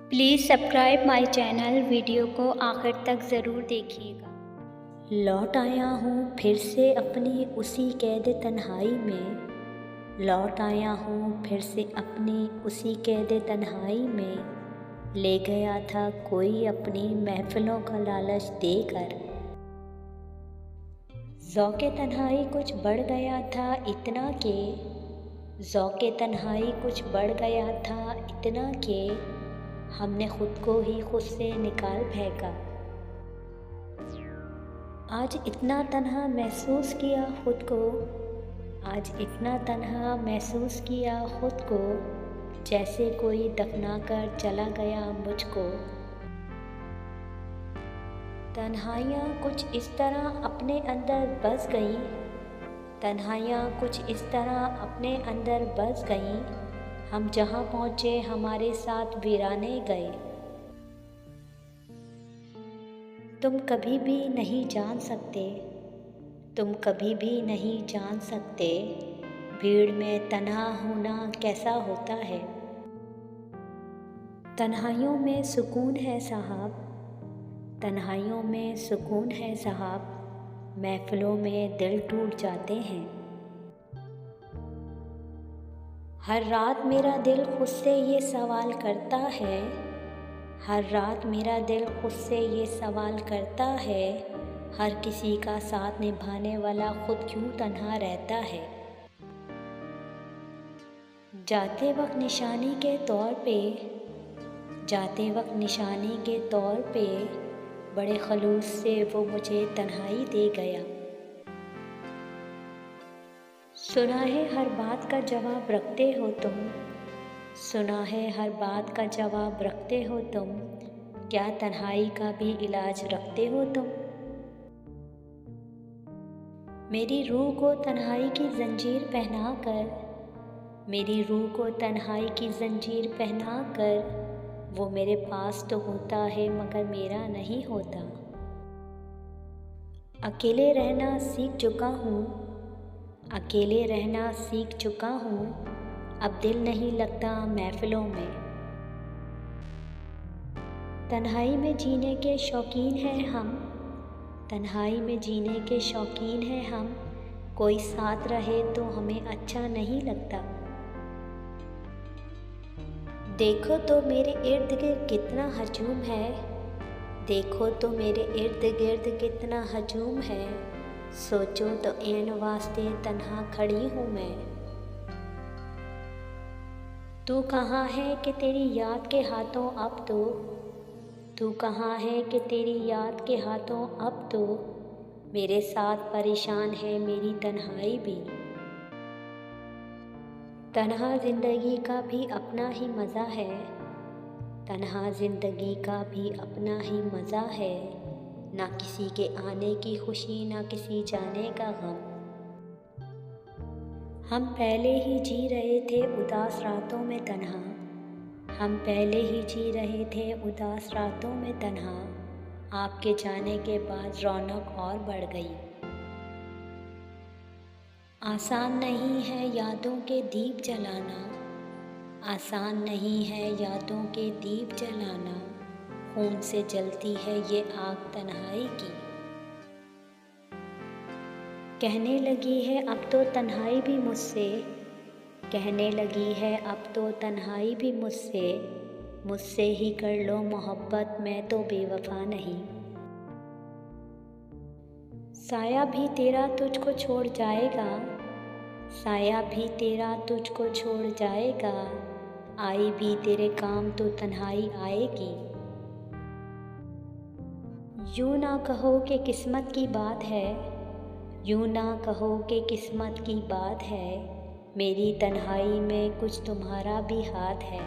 Please subscribe my channel. Video को आखिर तक ज़रूर देखिएगा। लौट आया हूँ फिर से अपनी उसी कैद तन्हाई में, लौट आया हूँ फिर से अपनी उसी कैद तन्हाई में। ले गया था कोई अपनी महफिलों का लालच देकर। ज़ौक़े तन्हाई कुछ बढ़ गया था इतना के, ज़ौक़े तन्हाई कुछ बढ़ गया था इतना के हमने खुद को ही खुद से निकाल फेंका। आज इतना तन्हा महसूस किया खुद को, आज इतना तन्हा महसूस किया खुद को, जैसे कोई दफना कर चला गया मुझको। तन्हाइयाँ कुछ इस तरह अपने अंदर बस गईं, तन्हाइयाँ कुछ इस तरह अपने अंदर बस गईं। हम जहाँ पहुँचे हमारे साथ वीराने गए। तुम कभी भी नहीं जान सकते, तुम कभी भी नहीं जान सकते, भीड़ में तन्हा होना कैसा होता है। तन्हाइयों में सुकून है साहब, तन्हाइयों में सुकून है साहब, महफिलों में दिल टूट जाते हैं। हर रात मेरा दिल खुद से ये सवाल करता है, हर रात मेरा दिल खुद से ये सवाल करता है, हर किसी का साथ निभाने वाला खुद क्यों तन्हा रहता है। जाते वक्त निशानी के तौर पे, जाते वक्त निशानी के तौर पे, बड़े खलूस से वो मुझे तन्हाई दे गया। सुना है हर बात का जवाब रखते हो तुम, सुना है हर बात का जवाब रखते हो तुम, क्या तन्हाई का भी इलाज रखते हो तुम। मेरी रूह को तन्हाई की जंजीर पहना कर, मेरी रूह को तन्हाई की जंजीर पहना कर, वो मेरे पास तो होता है मगर मेरा नहीं होता। अकेले रहना सीख चुका हूँ, अकेले रहना सीख चुका हूँ, अब दिल नहीं लगता महफिलों में। तन्हाई में जीने के शौकीन हैं हम, तन्हाई में जीने के शौकीन हैं हम, कोई साथ रहे तो हमें अच्छा नहीं लगता। देखो तो मेरे इर्द गिर्द कितना हजूम है, देखो तो मेरे इर्द गिर्द कितना हजूम है, सोचो तो ऐन वास्ते तन्हा खड़ी हूँ मैं। तू कहाँ है कि तेरी याद के हाथों अब तो, तू कहाँ है कि तेरी याद के हाथों अब तो, मेरे साथ परेशान है मेरी तन्हाई भी। तन्हा ज़िंदगी का भी अपना ही मज़ा है, तन्हा ज़िंदगी का भी अपना ही मज़ा है, ना किसी के आने की खुशी ना किसी जाने का गम। हम पहले ही जी रहे थे उदास रातों में तन्हा, हम पहले ही जी रहे थे उदास रातों में तन्हा, आपके जाने के बाद रौनक और बढ़ गई। आसान नहीं है यादों के दीप जलाना, आसान नहीं है यादों के दीप जलाना, खून से जलती है ये आग तन्हाई की। कहने लगी है अब तो तन्हाई भी मुझसे, कहने लगी है अब तो तन्हाई भी मुझसे, मुझसे ही कर लो मोहब्बत मैं तो बेवफा नहीं। साया भी तेरा तुझको छोड़ जाएगा, साया भी तेरा तुझको छोड़ जाएगा, आई भी तेरे काम तो तन्हाई आएगी। यूँ ना कहो कि किस्मत की बात है, यूँ ना कहो कि किस्मत की बात है, मेरी तन्हाई में कुछ तुम्हारा भी हाथ है।